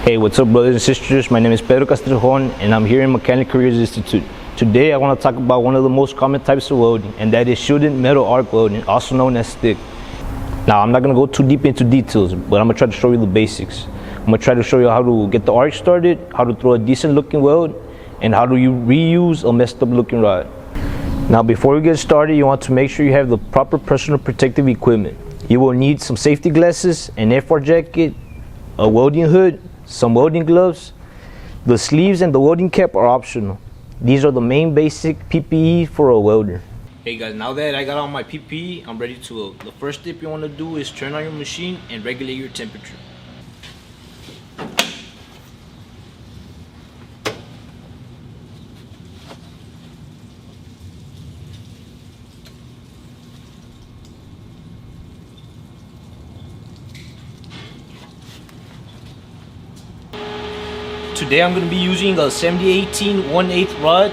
Hey, what's up, brothers and sisters? My name is Pedro Castrejon, and I'm here in McAllen Careers Institute. Today, I want to talk about one of the most common types of welding, and that is shielded metal arc welding, also known as stick. Now, I'm not going to go too deep into details, but I'm going to try to show you the basics. I'm going to try to show you how to get the arc started, how to throw a decent looking weld, and how to reuse a messed up looking rod. Now, before we get started, you want to make sure you have the proper personal protective equipment. You will need some safety glasses, an F4 jacket, a welding hood, some welding gloves. The sleeves and the welding cap are optional. These are the main basic PPE for a welder. Hey guys, now that I got all my PPE, I'm ready to weld. The first step you want to do is turn on your machine and regulate your temperature. Today I'm going to be using a 7018 1/8 rod.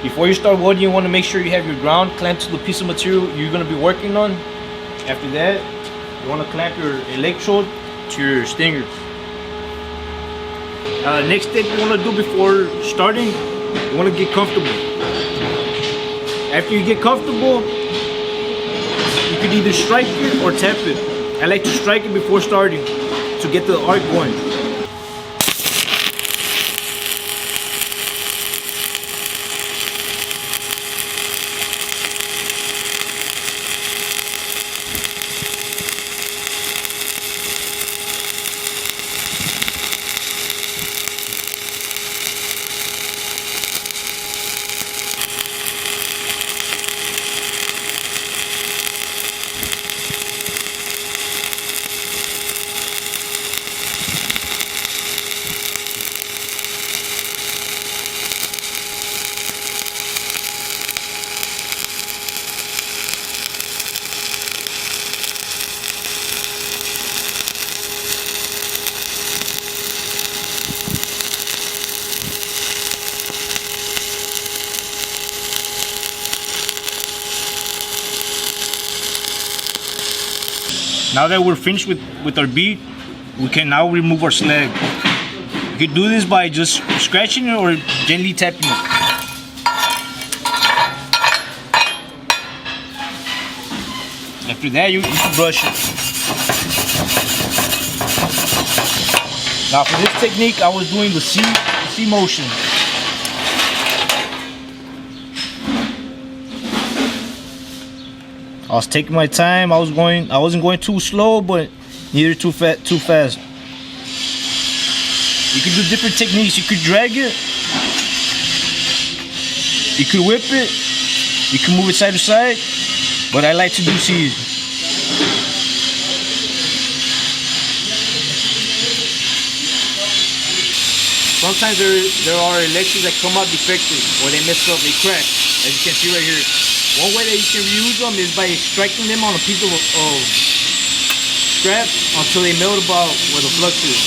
Before you start welding, you want to make sure you have your ground clamped to the piece of material you're going to be working on. After that, you want to clamp your electrode to your stinger. Next step you want to do before starting, you want to get comfortable. After you get comfortable, you can either strike it or tap it. I like to strike it before starting to get the arc going. Now that we're finished with our bead, we can now remove our slag. You can do this by just scratching it or gently tapping it. After that, you can brush it. Now for this technique, I was doing the C motion. I was taking my time. I wasn't going too slow, but neither too fast. You can do different techniques. You could drag it. You could whip it. You can move it side to side. But I like to do C's. Sometimes there are electrodes that come out defective, or they mess up, they crack, as you can see right here. One way that you can reuse them is by striking them on a piece of scrap until they melt about where the flux is.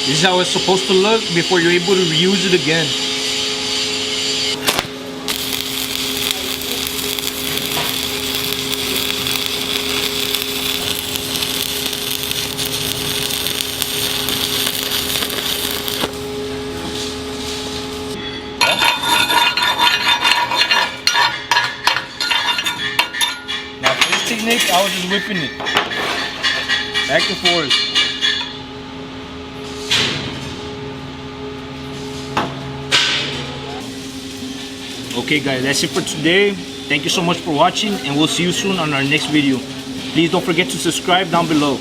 This is how it's supposed to look before you're able to reuse it again. Technique, I was just whipping it back and forth. Okay guys, that's it for today. Thank you so much for watching, and we'll see you soon on our next video. Please don't forget to subscribe down below.